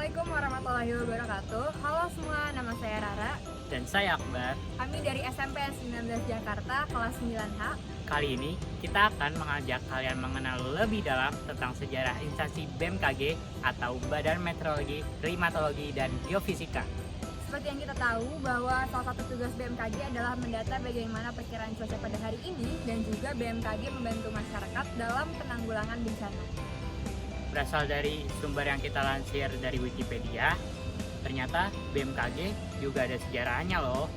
Assalamualaikum warahmatullahi wabarakatuh. Halo semua, nama saya Rara. Dan saya Akbar. Kami dari SMP 19 Jakarta, kelas 9H. Kali ini kita akan mengajak kalian mengenal lebih dalam tentang sejarah instansi BMKG atau Badan Meteorologi, Klimatologi, dan Geofisika. Seperti yang kita tahu bahwa salah satu tugas BMKG adalah mendata bagaimana perkiraan cuaca pada hari ini dan juga BMKG membantu masyarakat dalam penanggulangan bencana. Berasal dari sumber yang kita lansir dari Wikipedia, ternyata BMKG juga ada sejarahnya loh.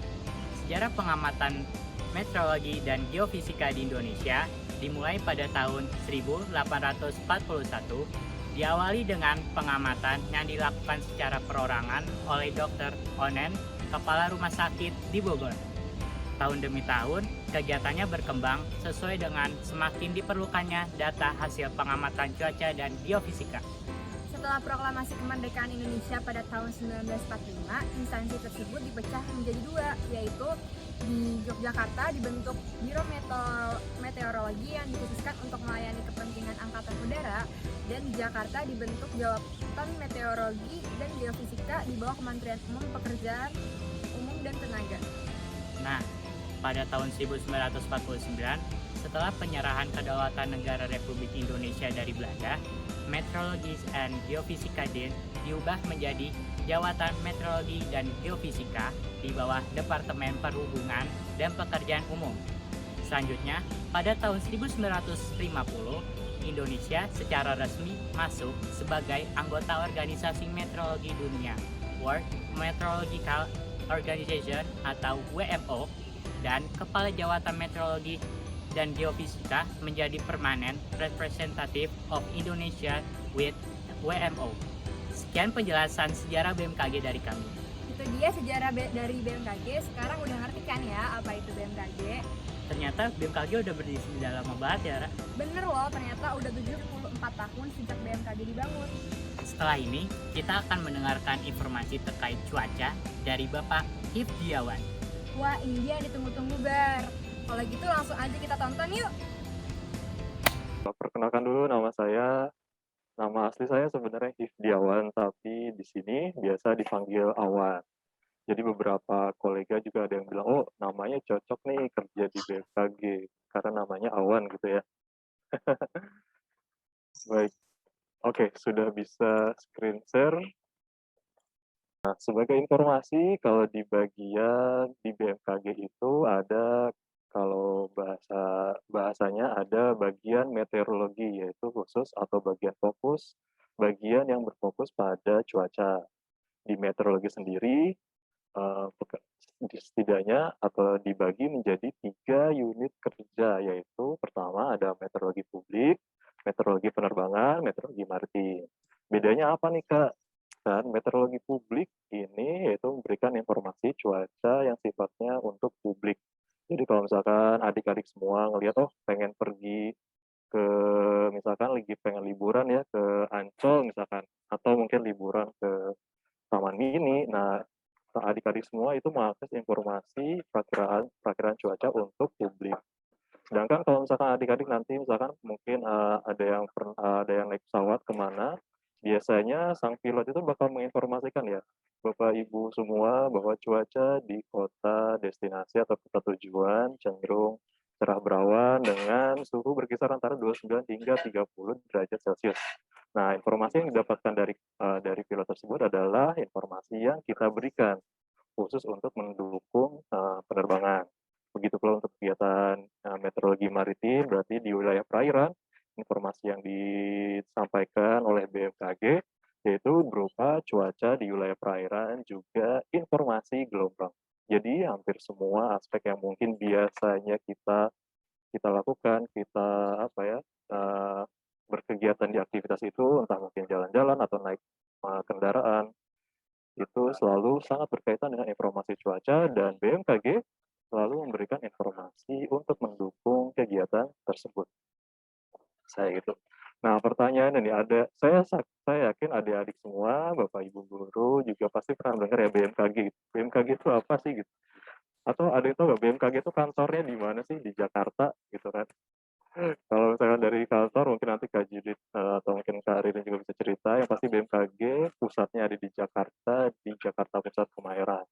Sejarah pengamatan meteorologi dan geofisika di Indonesia dimulai pada tahun 1841, diawali dengan pengamatan yang dilakukan secara perorangan oleh Dr. Onen, kepala rumah sakit di Bogor. Tahun demi tahun, kegiatannya berkembang sesuai dengan semakin diperlukannya data hasil pengamatan cuaca dan geofisika. Setelah proklamasi kemerdekaan Indonesia pada tahun 1945, instansi tersebut dipecah menjadi dua, yaitu di Yogyakarta dibentuk Biro Meteorologi yang dikhususkan untuk melayani kepentingan Angkatan Udara, dan di Jakarta dibentuk Jabatan Meteorologi dan Geofisika di bawah Kementerian Pekerjaan Umum dan Tenaga. Nah, pada tahun 1949, setelah penyerahan kedaulatan negara Republik Indonesia dari Belanda, Meteorologi and Geofisika Din diubah menjadi Jawatan Meteorologi dan Geofisika di bawah Departemen Perhubungan dan Pekerjaan Umum. Selanjutnya, pada tahun 1950, Indonesia secara resmi masuk sebagai anggota Organisasi Meteorologi Dunia, World Meteorological Organization atau WMO, dan Kepala Jawatan Meteorologi dan Geofisika menjadi Permanent Representative of Indonesia with WMO. Sekian penjelasan sejarah BMKG dari kami. Itu dia sejarah dari BMKG. Sekarang udah ngerti kan ya apa itu BMKG? Ternyata BMKG udah berdiri sudah lama banget ya, Ra. Bener loh, ternyata udah 74 tahun sejak BMKG dibangun. Setelah ini, kita akan mendengarkan informasi terkait cuaca dari Bapak Hifdiawan. Wah, ini dia yang ditunggu-tunggu, Bar. Kalau gitu langsung aja kita tonton yuk. Perkenalkan dulu nama saya. Nama asli saya sebenarnya Hifdiawan, tapi di sini biasa dipanggil Awan. Jadi beberapa kolega juga ada yang bilang, oh namanya cocok nih kerja di BMKG, karena namanya Awan gitu ya. Baik, oke, sudah bisa screen share. Nah, sebagai informasi, kalau di bagian di BMKG itu ada, kalau bahasanya ada bagian meteorologi, yaitu khusus atau bagian fokus, bagian yang berfokus pada cuaca. Di meteorologi sendiri, setidaknya atau dibagi menjadi 3 unit kerja, yaitu pertama ada meteorologi publik, meteorologi penerbangan, meteorologi maritim. Bedanya apa nih, Kak? Dan meteorologi publik ini yaitu memberikan informasi cuaca yang sifatnya untuk publik. Jadi kalau misalkan adik-adik semua ngelihat, oh pengen pergi ke, misalkan lagi pengen liburan ya ke Ancol misalkan, atau mungkin liburan ke Taman Mini, nah adik-adik semua itu mengakses informasi perakiraan cuaca untuk publik. Sedangkan kalau misalkan adik-adik nanti misalkan mungkin ada yang naik pesawat kemana, biasanya sang pilot itu bakal menginformasikan ya, Bapak Ibu semua bahwa cuaca di kota destinasi atau kota tujuan cenderung cerah berawan dengan suhu berkisar antara 29 hingga 30 derajat Celcius. Nah, informasi yang didapatkan dari pilot tersebut adalah informasi yang kita berikan khusus untuk mendukung penerbangan. Begitu pula untuk kegiatan meteorologi maritim, berarti di wilayah perairan, informasi yang disampaikan oleh BMKG yaitu berupa cuaca di wilayah perairan, juga informasi gelombang. Jadi hampir semua aspek yang mungkin biasanya kita lakukan, kita berkegiatan di aktivitas itu, entah mungkin jalan-jalan atau naik kendaraan, itu selalu sangat berkaitan dengan informasi cuaca, dan BMKG selalu memberikan informasi untuk mendukung kegiatan tersebut. Saya gitu. Nah, pertanyaan ini saya yakin adik-adik semua, Bapak Ibu guru juga pasti pernah dengar ya BMKG. BMKG itu apa sih gitu? Atau ada yang tahu nggak BMKG itu kantornya di mana sih? Di Jakarta gitu kan? Kalau misalkan dari kantor mungkin nanti Kak Judit atau mungkin Kak Ririn juga bisa cerita. Yang pasti BMKG pusatnya ada di Jakarta Pusat Kemayoran.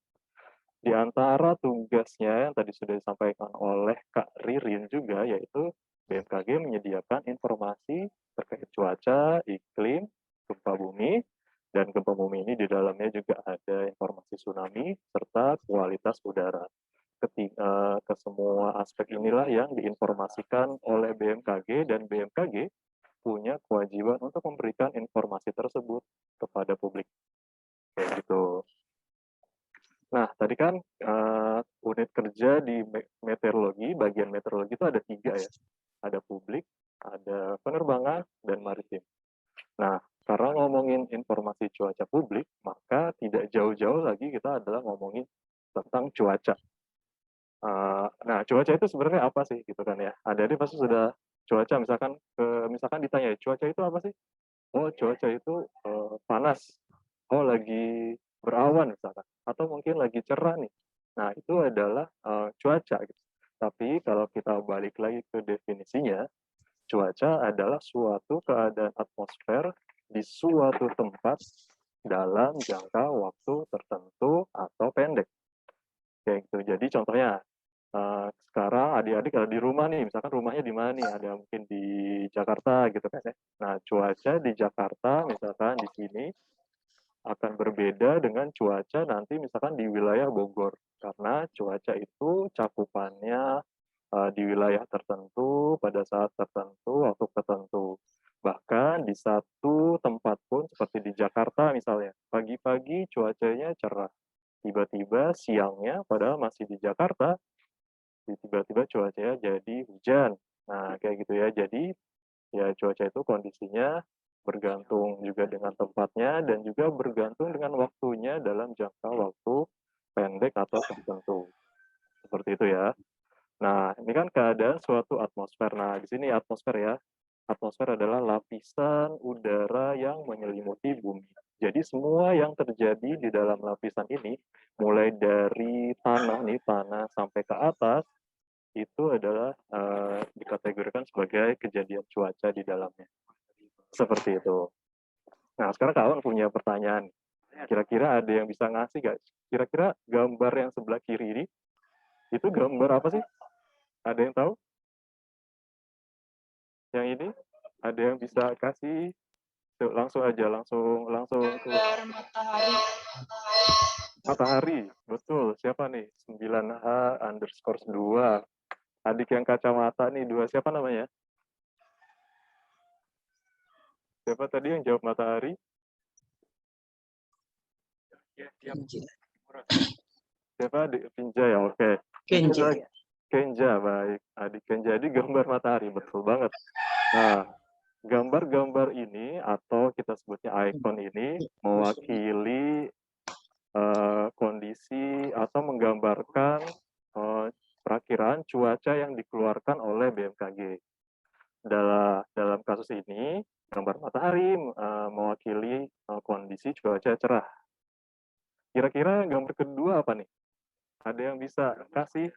Di antara tugasnya yang tadi sudah disampaikan oleh Kak Ririn juga, yaitu BMKG menyediakan informasi terkait cuaca, iklim, gempa bumi, dan gempa bumi ini di dalamnya juga ada informasi tsunami serta kualitas udara. Ke semua aspek inilah yang diinformasikan oleh BMKG, dan BMKG punya kewajiban untuk memberikan informasi tersebut kepada publik. Kayak gitu. Nah, tadi kan unit kerja di meteorologi, bagian meteorologi itu ada 3 ya. Ada publik, ada penerbangan, dan maritim. Nah, karena ngomongin informasi cuaca publik, maka tidak jauh-jauh lagi kita adalah ngomongin tentang cuaca. Nah, cuaca itu sebenarnya apa sih gitu kan ya? Adik-adik pasti sudah cuaca, misalkan ditanya, cuaca itu apa sih? Oh, cuaca itu panas. Oh, lagi berawan misalkan. Atau mungkin lagi cerah nih. Nah, itu adalah cuaca gitu. Tapi kalau kita balik lagi ke definisinya, cuaca adalah suatu keadaan atmosfer di suatu tempat dalam jangka waktu tertentu atau pendek. Kayak gitu. Jadi contohnya, sekarang adik-adik kalau di rumah nih, misalkan rumahnya di mana nih? Ada mungkin di Jakarta gitu kan ya. Nah, cuaca di Jakarta misalkan di sini akan berbeda dengan cuaca nanti misalkan di wilayah Bogor. Karena cuaca itu cakupannya di wilayah tertentu, pada saat tertentu, waktu tertentu. Bahkan di satu tempat pun seperti di Jakarta misalnya, pagi-pagi cuacanya cerah. Tiba-tiba siangnya padahal masih di Jakarta, tiba-tiba cuacanya jadi hujan. Nah, kayak gitu ya. Jadi, ya cuaca itu kondisinya bergantung juga dengan tempatnya dan juga bergantung dengan waktunya dalam jangka waktu pendek atau tertentu. Seperti itu ya. Nah, ini kan keadaan suatu atmosfer. Nah, di sini atmosfer ya. Atmosfer adalah lapisan udara yang menyelimuti bumi. Jadi semua yang terjadi di dalam lapisan ini, mulai dari tanah sampai ke atas, itu adalah dikategorikan sebagai kejadian cuaca di dalamnya. Seperti itu. Nah, sekarang kawan punya pertanyaan. Kira-kira ada yang bisa ngasih nggak? Kira-kira gambar yang sebelah kiri ini, itu gambar apa sih? Ada yang tahu? Yang ini? Ada yang bisa kasih? Tuh, langsung aja, langsung ke Gambar matahari. matahari. Betul, siapa nih? 9H_2. Adik yang kacamata nih, 2. Siapa namanya? Siapa tadi yang jawab matahari? Siapa? Adik Pinja ya, oke. Kenja. Kenja, baik. Adik Kenja, jadi gambar matahari, betul banget. Nah, gambar-gambar ini atau kita sebutnya ikon ini mewakili kondisi atau menggambarkan perakiraan cuaca yang dikeluarkan oleh BMKG. Dalam kasus ini, gambar matahari mewakili kondisi cuaca cerah. Kira-kira gambar kedua apa nih? Ada yang bisa kasih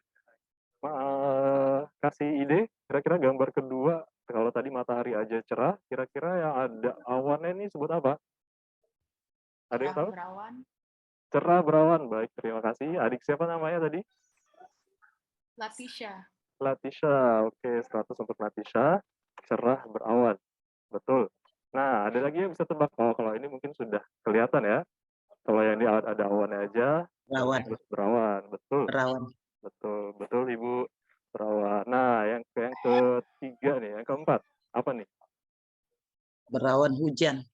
ide? Kira-kira gambar kedua, kalau tadi matahari aja cerah, kira-kira yang ada awannya ini sebut apa? Ada yang tahu? Berawan. Cerah berawan, baik, terima kasih. Adik siapa namanya tadi? Latisha. Latisha, oke, 100 untuk Latisha. Cerah berawan, betul. Nah, ada lagi yang bisa tebak? Oh, kalau ini mungkin sudah kelihatan ya. Kalau yang ini ada awannya aja, Berawan. berawan, betul. Berawan. Betul Ibu, berawan. Nah, yang ketiga nih, yang keempat, apa nih? Berawan hujan.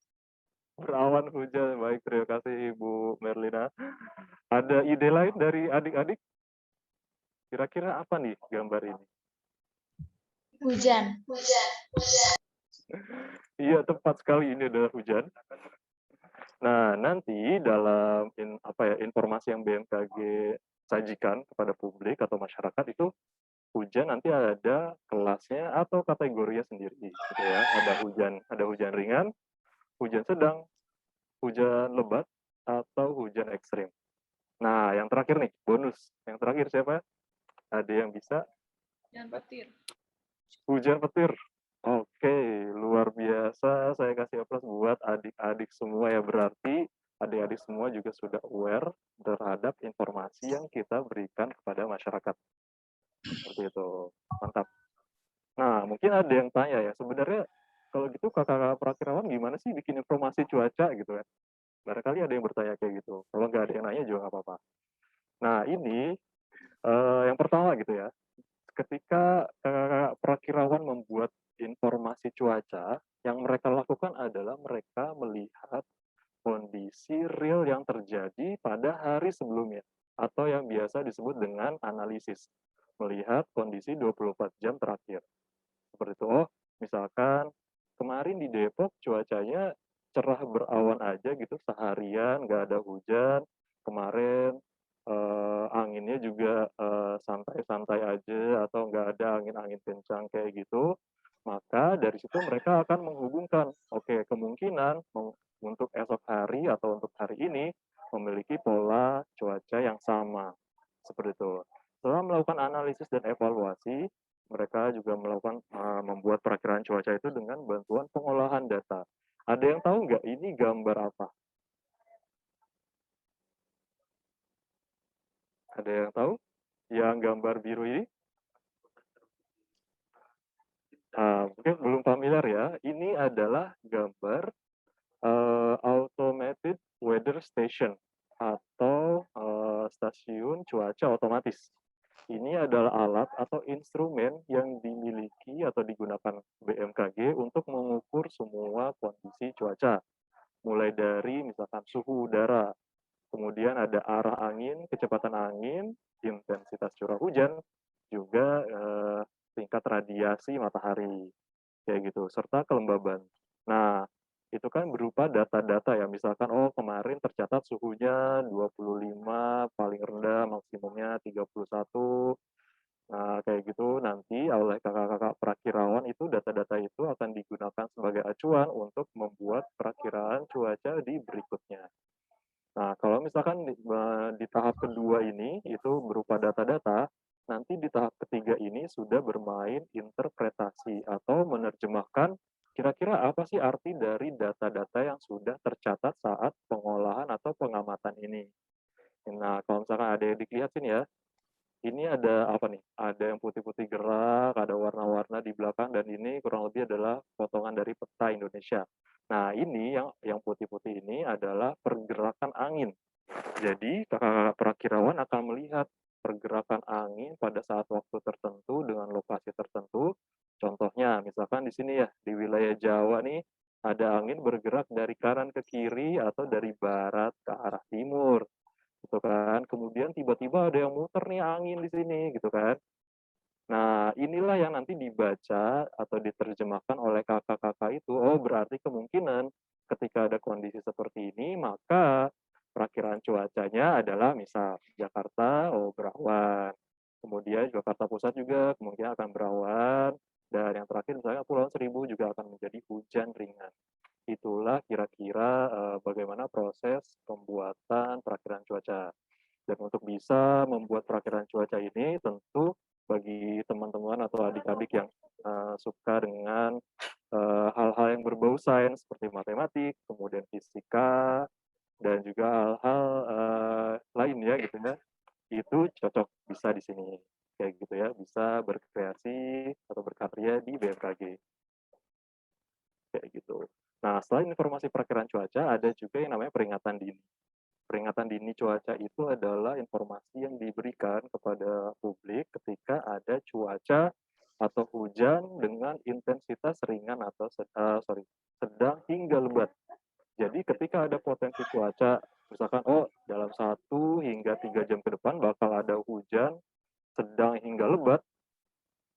Berawan hujan, baik, terima kasih Ibu Merlina. Ada ide lain dari adik-adik? Kira-kira apa nih gambar ini? Hujan. Iya, tepat sekali, ini adalah hujan. Nah, nanti dalam informasi yang BMKG sajikan kepada publik atau masyarakat itu, hujan nanti ada kelasnya atau kategorinya sendiri gitu ya. Ada hujan ringan, hujan sedang, hujan lebat, atau hujan ekstrim. Nah, yang terakhir nih, bonus. Yang terakhir siapa? Ada yang bisa? Hujan petir. Hujan petir. Oke, luar biasa. Saya kasih aplaus buat adik-adik semua ya. Berarti adik-adik semua juga sudah aware terhadap informasi yang kita berikan kepada masyarakat. Seperti itu. Mantap. Nah, mungkin ada yang tanya ya, sebenarnya kalau gitu kakak-kakak perakirawan gimana sih bikin informasi cuaca gitu kan? Barangkali ada yang bertanya kayak gitu. Kalau nggak ada yang nanya juga nggak apa-apa. Nah, ini yang pertama gitu ya, ketika kakak-kakak perakirawan membuat informasi cuaca, yang mereka lakukan adalah mereka melihat kondisi real yang terjadi pada hari sebelumnya, atau yang biasa disebut dengan analisis, melihat kondisi 24 jam terakhir. Seperti itu, oh misalkan kemarin di Depok cuacanya cerah berawan aja gitu seharian, nggak ada hujan, kemarin anginnya juga santai-santai aja atau nggak ada angin-angin kencang kayak gitu, maka dari situ mereka akan menghubungkan, oke kemungkinan untuk esok hari atau untuk hari ini memiliki pola cuaca yang sama, seperti itu. Setelah melakukan analisis dan evaluasi, mereka juga melakukan membuat perakiraan cuaca itu dengan bantuan pengolahan data. Ada yang tahu nggak ini gambar apa? Ada yang tahu? Yang gambar biru ini? Mungkin belum familiar ya. Ini adalah gambar automated weather station atau stasiun cuaca otomatis. Ini adalah alat atau instrumen yang dimiliki atau digunakan BMKG untuk mengukur semua kondisi cuaca, mulai dari misalkan suhu udara, kemudian ada arah angin, kecepatan angin, intensitas curah hujan, juga tingkat radiasi matahari, kayak gitu, serta kelembaban. Nah, itu kan berupa data-data ya, misalkan oh kemarin tercatat suhunya 25, paling rendah maksimumnya 31. Nah, kayak gitu nanti oleh kakak-kakak perakirawan itu data-data itu akan digunakan sebagai acuan untuk membuat perakiraan cuaca di berikutnya. Nah, kalau misalkan di tahap kedua ini itu berupa data-data, nanti di tahap ketiga ini sudah bermain interpretasi atau menerjemahkan kira-kira apa sih arti dari data-data yang sudah tercatat saat pengolahan atau pengamatan ini. Nah, kalau misalkan ada yang dilihat sini ya, ini ada apa nih? Ada yang putih-putih gerak, ada warna-warna di belakang, dan ini kurang lebih adalah potongan dari peta Indonesia. Nah, ini yang putih-putih ini adalah pergerakan angin. Jadi, kakak perakirawan akan melihat pergerakan angin pada saat waktu tertentu dengan lokasi tertentu. Contohnya, misalkan di sini ya, di wilayah Jawa nih, ada angin bergerak dari kanan ke kiri atau dari barat ke arah timur, gitu kan. Kemudian tiba-tiba ada yang muter nih angin di sini, gitu kan. Nah, inilah yang nanti dibaca atau diterjemahkan oleh kakak-kakak itu. Oh, berarti kemungkinan ketika ada kondisi seperti ini, maka perakiraan cuacanya adalah misal Jakarta, oh berawan. Kemudian Jakarta Pusat juga kemungkinan akan berawan. Dan yang terakhir misalnya Pulau Seribu juga akan menjadi hujan ringan. Itulah kira-kira bagaimana proses pembuatan perakiraan cuaca. Dan untuk bisa membuat perakiraan cuaca ini tentu bagi teman-teman atau adik-adik yang suka dengan hal-hal yang berbau sains seperti matematik, kemudian fisika, dan juga hal-hal lain ya gitu ya, itu cocok bisa di sini kayak gitu ya, bisa berkreasi atau berkarya di BMKG kayak gitu. Nah, selain informasi perakiraan cuaca, ada juga yang namanya peringatan dini. Peringatan dini cuaca itu adalah informasi yang diberikan kepada publik ketika ada cuaca atau hujan dengan intensitas ringan atau sedang hingga lebat. Jadi ketika ada potensi cuaca, misalkan oh dalam 1 hingga 3 jam ke depan bakal ada hujan sedang hingga lebat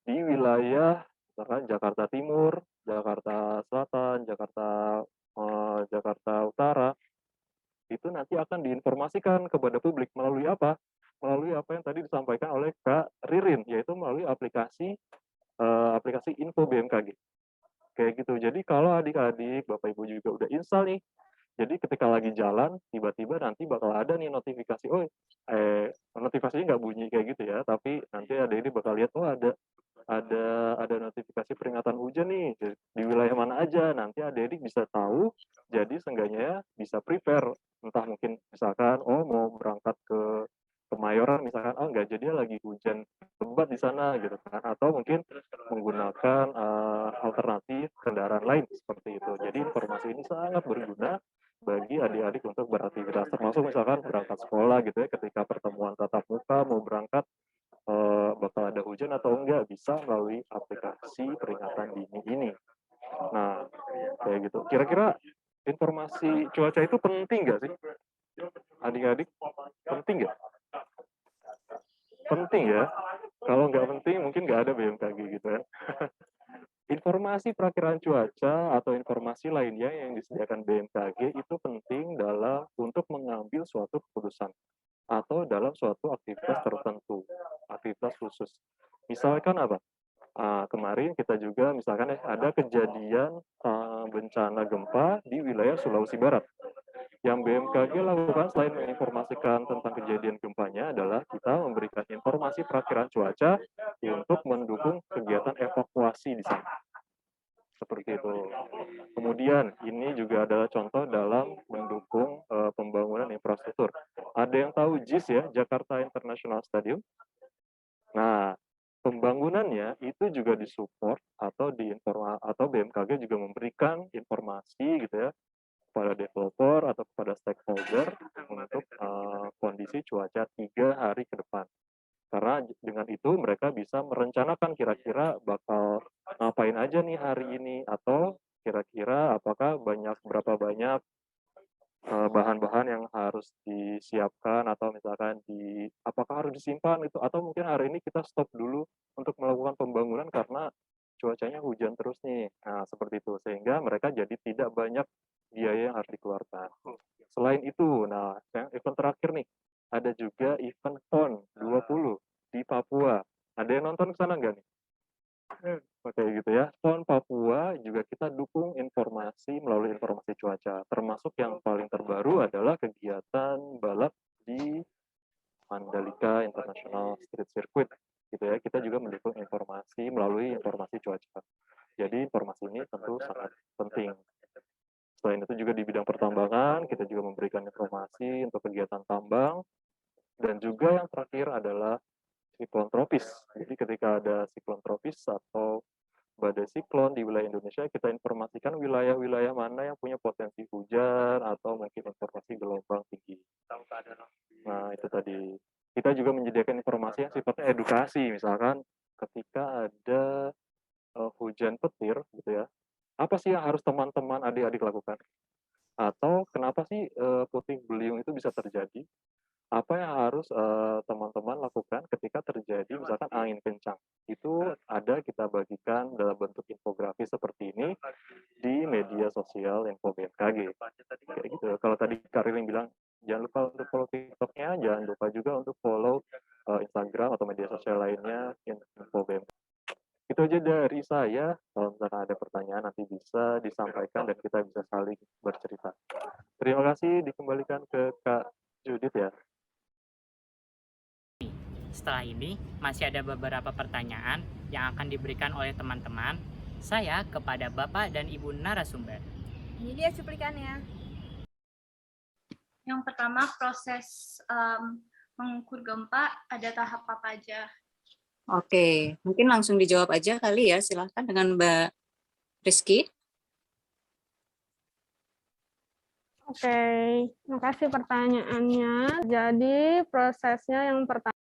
di wilayah misalkan Jakarta Timur, Jakarta Selatan, Jakarta Utara, itu nanti akan diinformasikan kepada publik melalui apa? Melalui apa yang tadi disampaikan oleh Kak Ririn, yaitu melalui aplikasi Info BMKG. Kayak gitu. Jadi kalau adik-adik, Bapak Ibu juga udah install nih Jadi ketika lagi jalan, tiba-tiba nanti bakal ada nih notifikasi, oh notifikasinya nggak bunyi kayak gitu ya, tapi nanti adik-adik bakal lihat, oh ada notifikasi peringatan hujan nih di wilayah mana aja. Nanti adik-adik bisa tahu, jadi seenggaknya bisa prepare. Entah mungkin misalkan, oh mau berangkat ke Kemayoran misalkan, oh nggak jadi lagi hujan lebat di sana gitu kan. Atau mungkin menggunakan alternatif kendaraan lain seperti itu. Jadi informasi ini sangat berguna bagi adik-adik untuk beraktivitas, termasuk misalkan berangkat sekolah gitu ya, ketika pertemuan tatap muka mau berangkat bakal ada hujan atau enggak, bisa melalui aplikasi peringatan dini ini. Nah, kayak gitu. Kira-kira informasi cuaca itu penting nggak sih? Adik-adik, penting nggak? Penting ya. Kalau nggak penting, mungkin nggak ada BMKG gitu kan. Informasi perakiraan cuaca atau informasi lainnya yang disediakan BMKG itu penting untuk mengambil suatu keputusan atau dalam suatu aktivitas tertentu, aktivitas khusus. Misalkan apa? Kemarin kita juga misalkan ada kejadian bencana gempa di wilayah Sulawesi Barat. Yang BMKG lakukan selain menginformasikan tentang kejadian gempanya adalah kita memberikan informasi perakiraan cuaca untuk mendukung kegiatan evakuasi di sana. Seperti itu. Kemudian ini juga adalah contoh dalam mendukung pembangunan infrastruktur. Ada yang tahu JIS ya, Jakarta International Stadium? Nah, pembangunannya itu juga disupport atau BMKG juga memberikan informasi gitu ya kepada developer atau kepada stakeholder untuk kondisi cuaca 3 hari ke depan. Karena dengan itu mereka bisa merencanakan kira-kira bakal ngapain aja nih hari ini, atau kira-kira berapa banyak bahan-bahan yang harus disiapkan, atau misalkan apakah harus disimpan itu, atau mungkin hari ini kita stop dulu untuk melakukan pembangunan karena cuacanya hujan terus nih. Nah, seperti itu. Sehingga mereka jadi tidak banyak biaya yang harus dikeluarkan. Selain itu, nah yang event terakhir nih, ada juga event PON 20 di Papua. Ada yang nonton ke sana nggak nih? Oke gitu ya. PON Papua juga kita dukung informasi melalui informasi cuaca. Termasuk yang paling terbaru adalah kegiatan balap di Mandalika International Street Circuit. Gitu ya. Kita juga mendukung informasi melalui informasi cuaca. Jadi informasi ini tentu sangat penting. Selain itu juga di bidang pertambangan, kita juga memberikan informasi untuk kegiatan tambang. Dan juga yang terakhir adalah siklon tropis. Jadi ketika ada siklon tropis atau badai siklon di wilayah Indonesia, kita informasikan wilayah-wilayah mana yang punya potensi hujan atau mungkin informasi gelombang tinggi. Nah, itu tadi. Kita juga menyediakan informasi yang sifatnya edukasi, misalkan ketika ada hujan petir gitu ya. Apa sih yang harus teman-teman adik-adik lakukan? Atau kenapa sih puting beliung itu bisa terjadi? Apa yang harus teman-teman lakukan ketika terjadi misalkan angin kencang? Itu ada kita bagikan dalam bentuk infografis seperti ini di media sosial Info BMKG. Kayak gitu. Kalau tadi Kak Riling bilang, jangan lupa untuk follow TikTok-nya, jangan lupa juga untuk follow Instagram atau media sosial lainnya Info BMKG. Itu aja dari saya. Kalau misalkan ada pertanyaan nanti bisa disampaikan dan kita bisa saling bercerita. Terima kasih, dikembalikan ke Kak Judith ya. Setelah ini, masih ada beberapa pertanyaan yang akan diberikan oleh teman-teman saya kepada Bapak dan Ibu narasumber. Ini dia cuplikannya. Yang pertama, proses mengukur gempa ada tahap apa aja? Oke, mungkin langsung dijawab aja kali ya. Silahkan dengan Mbak Rizky. Oke, terima kasih pertanyaannya. Jadi prosesnya yang pertama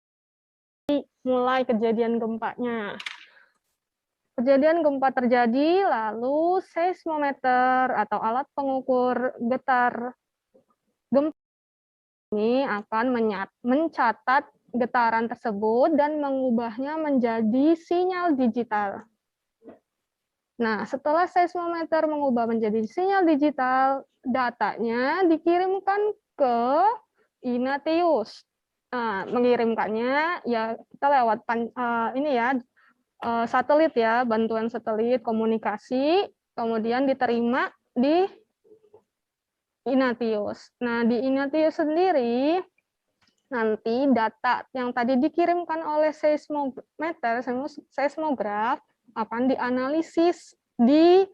mulai kejadian gempanya. Kejadian gempa terjadi, lalu seismometer atau alat pengukur getar gempa ini akan mencatat getaran tersebut dan mengubahnya menjadi sinyal digital. Nah, setelah seismometer mengubah menjadi sinyal digital, datanya dikirimkan ke Ignatius. Nah, mengirimkannya ya kita lewat satelit ya, bantuan satelit komunikasi, kemudian diterima di Ignatius. Nah, di Ignatius sendiri nanti data yang tadi dikirimkan oleh seismometer, seismograf akan dianalisis di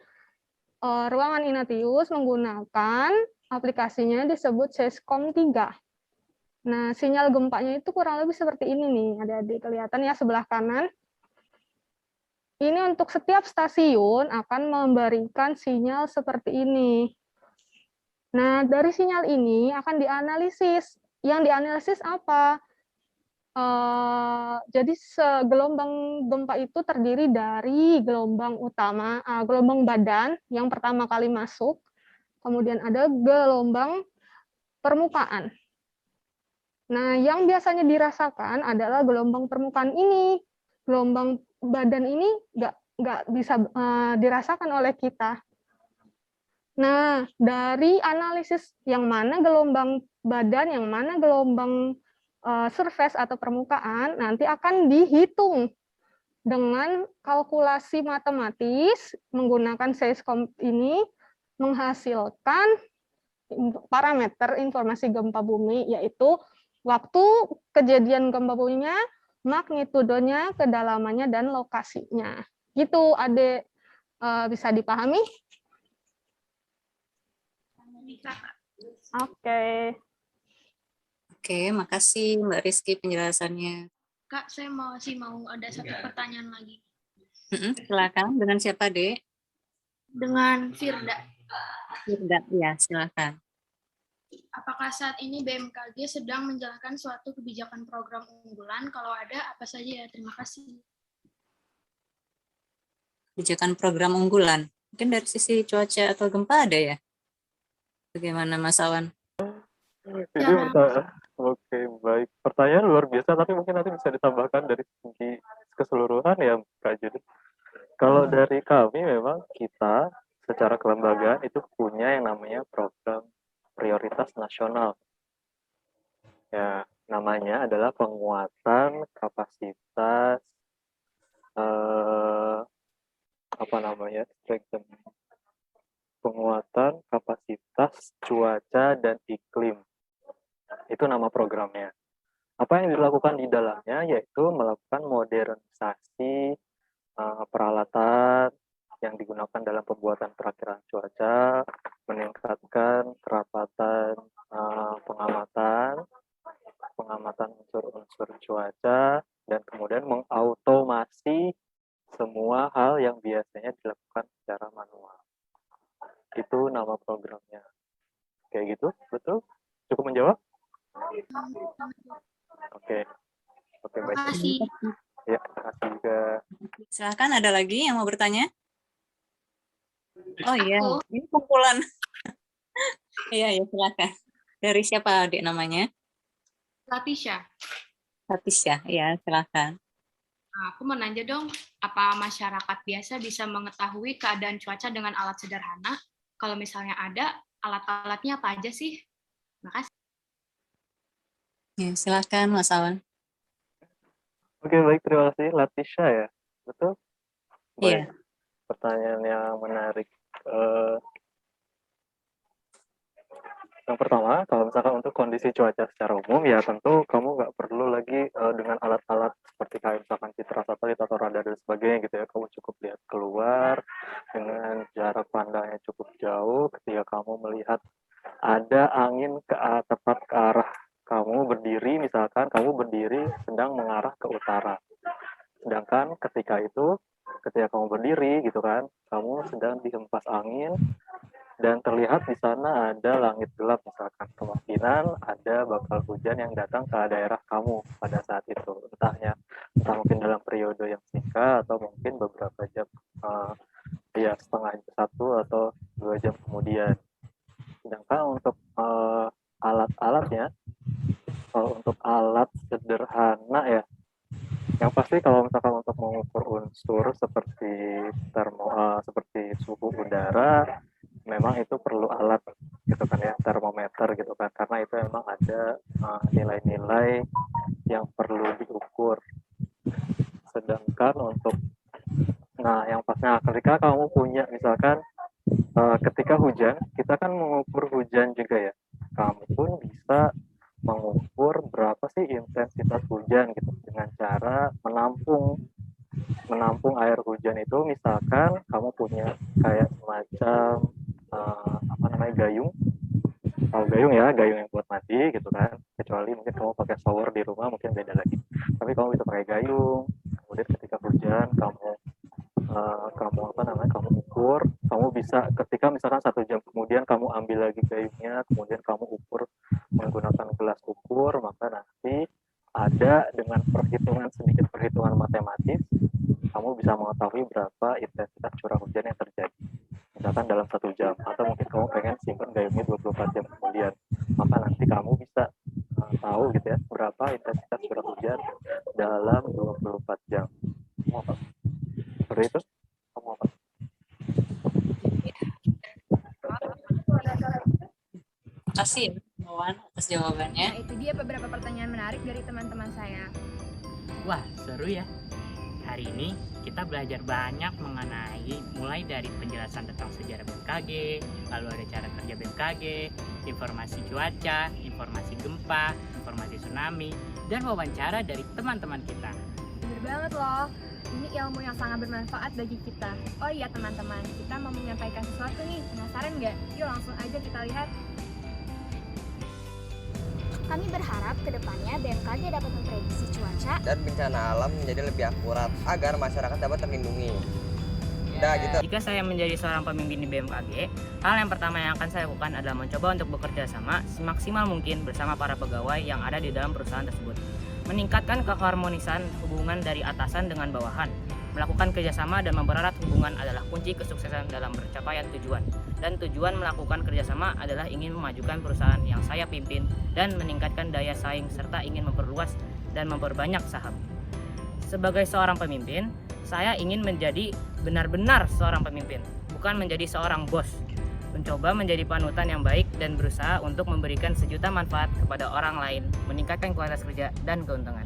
ruangan Ignatius menggunakan aplikasinya disebut Seiscom 3. Nah, sinyal gempanya itu kurang lebih seperti ini nih, adik-adik kelihatan ya sebelah kanan. Ini untuk setiap stasiun akan memberikan sinyal seperti ini. Nah, dari sinyal ini akan dianalisis. Yang dianalisis apa? Jadi gelombang gempa itu terdiri dari gelombang utama, gelombang badan yang pertama kali masuk, kemudian ada gelombang permukaan. Nah, yang biasanya dirasakan adalah gelombang permukaan ini. Gelombang badan ini nggak bisa dirasakan oleh kita. Nah, dari analisis yang mana gelombang badan, yang mana gelombang surface atau permukaan, nanti akan dihitung dengan kalkulasi matematis menggunakan Seiscom ini menghasilkan parameter informasi gempa bumi, yaitu waktu kejadian gempa buminya, magnitudonya, kedalamannya, dan lokasinya. Gitu, Adik. Bisa dipahami? Oke. Oke, makasih Mbak Rizky penjelasannya. Kak, saya masih mau ada satu pertanyaan lagi. Silakan, dengan siapa, Dek? Dengan Firda. Firda, ya, silakan. Apakah saat ini BMKG sedang menjalankan suatu kebijakan program unggulan? Kalau ada, apa saja ya? Terima kasih. Kebijakan program unggulan. Mungkin dari sisi cuaca atau gempa ada ya? Bagaimana Mas Awan? Ini oke, baik. Pertanyaan luar biasa, tapi mungkin nanti bisa ditambahkan dari segi keseluruhan ya, Kak Judit. Kalau dari kami memang kita secara kelembagaan itu punya yang namanya program prioritas nasional. Ya, namanya adalah penguatan kapasitas penguatan kapasitas cuaca dan iklim. Itu nama programnya. Apa yang dilakukan di dalamnya yaitu melakukan modernisasi peralatan yang digunakan dalam pembuatan perakiraan cuaca, meningkatkan kerapatan pengamatan unsur-unsur cuaca, dan kemudian mengautomasi semua hal yang biasanya dilakukan secara manual. Itu nama programnya. Kayak gitu, betul? Cukup menjawab? Oke, baik. Terima kasih. Ya, terima kasih juga. Silakan, ada lagi yang mau bertanya? Oh iya, Aku. ini kumpulan. Iya, silakan. Dari siapa adik namanya? Latisha. Latisha, ya silakan. Aku mau nanya dong, apa masyarakat biasa bisa mengetahui keadaan cuaca dengan alat sederhana? Kalau misalnya ada, alat-alatnya apa aja sih? Makasih. Ya, silakan Mas Awan. Oke, baik, terima kasih Latisha ya. Betul? Iya. Baik. Pertanyaan yang menarik. Yang pertama, kalau misalkan untuk kondisi cuaca secara umum, ya tentu kamu nggak perlu lagi dengan alat-alat seperti kayak misalkan citra satelit atau radar dan sebagainya gitu ya. Kamu cukup lihat keluar dengan jarak pandangnya cukup jauh ketika kamu melihat ada angin tepat ke arah kamu berdiri, misalkan kamu berdiri sedang mengarah ke utara. Sedangkan ketika kamu berdiri gitu kan, kamu sedang dihempas angin, dan terlihat di sana ada langit gelap misalkan, kemungkinan ada bakal hujan yang datang ke daerah kamu pada saat itu, entah mungkin dalam periode yang singkat atau mungkin beberapa jam, setengah 1 atau 2 jam kemudian. Sedangkan untuk alat-alatnya, untuk alat sederhana ya, yang pasti kalau misalkan untuk mengukur unsur seperti seperti suhu udara, memang itu perlu alat gitu kan ya, termometer gitu kan, karena itu memang ada nilai-nilai yang perlu diukur. Sedangkan untuk ketika kamu punya misalkan ketika hujan, kita kan mengukur hujan juga ya. Kamu pun bisa mengukur berapa sih intensitas hujan gitu dengan cara menampung air hujan itu. Misalkan kamu punya kayak semacam apa namanya, gayung. Tahu gayung ya, gayung yang buat mandi gitu kan. Kecuali mungkin kamu pakai shower di rumah mungkin beda lagi. Tapi kamu bisa pakai gayung. Kemudian ketika hujan kamu apa namanya, kamu ukur, kamu bisa ketika misalkan 1 jam kemudian kamu ambil lagi gayungnya, kemudian kamu ukur menggunakan gelas ukur, maka nanti ada dengan sedikit perhitungan matematis, kamu bisa mengetahui berapa intensitas curah hujan yang terjadi. Misalkan dalam 1 jam, atau mungkin kamu pengen simpan gayungnya 24 jam kemudian, maka nanti kamu bisa tahu gitu ya, berapa intensitas curah hujan dalam 24 jam. Kamu apa? Seperti itu? Kamu apa? Makasih Wawan atas jawabannya. Nah, itu dia beberapa pertanyaan menarik dari teman-teman saya. Wah, seru ya. Hari ini kita belajar banyak mengenai mulai dari penjelasan tentang sejarah BMKG, lalu ada cara kerja BMKG, informasi cuaca, informasi gempa, informasi tsunami, dan wawancara dari teman-teman kita. Bener banget loh. Ini ilmu yang sangat bermanfaat bagi kita. Oh iya teman-teman, kita mau menyampaikan sesuatu nih. Penasaran nggak? Yuk langsung aja kita lihat. Kami berharap kedepannya BMKG dapat memprediksi cuaca dan bencana alam menjadi lebih akurat agar masyarakat dapat terlindungi. Udah gitu. Jika saya menjadi seorang pemimpin di BMKG, hal yang pertama yang akan saya lakukan adalah mencoba untuk bekerja sama semaksimal mungkin bersama para pegawai yang ada di dalam perusahaan tersebut. Meningkatkan keharmonisan hubungan dari atasan dengan bawahan. Melakukan kerjasama dan mempererat hubungan adalah kunci kesuksesan dalam pencapaian tujuan. Dan tujuan melakukan kerjasama adalah ingin memajukan perusahaan yang saya pimpin dan meningkatkan daya saing serta ingin memperluas dan memperbanyak saham. Sebagai seorang pemimpin, saya ingin menjadi benar-benar seorang pemimpin, bukan menjadi seorang bos. Mencoba menjadi panutan yang baik dan berusaha untuk memberikan sejuta manfaat kepada orang lain, meningkatkan kualitas kerja dan keuntungan.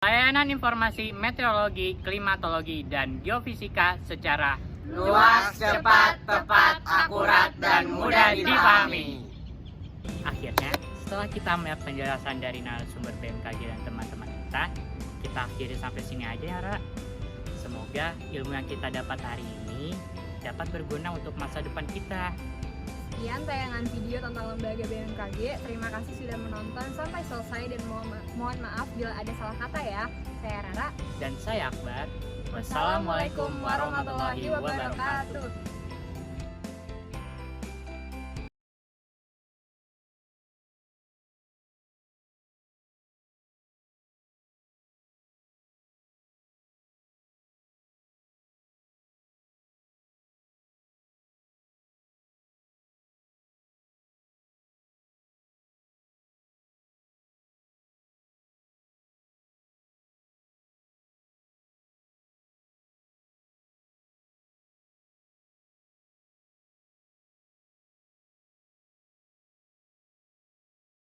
Layanan informasi meteorologi, klimatologi, dan geofisika secara Luas, cepat, tepat, akurat, dan mudah dipahami. Akhirnya, setelah kita melihat penjelasan dari narasumber BMKG dan teman-teman kita akhiri sampai sini aja ya, Ra. Semoga ilmu yang kita dapat hari ini dapat berguna untuk masa depan kita. Sekian tayangan video tentang lembaga BMKG. Terima kasih sudah menonton sampai selesai dan mohon maaf bila ada salah kata ya. Saya Rara. Dan saya Akbar. Wassalamualaikum warahmatullahi wabarakatuh.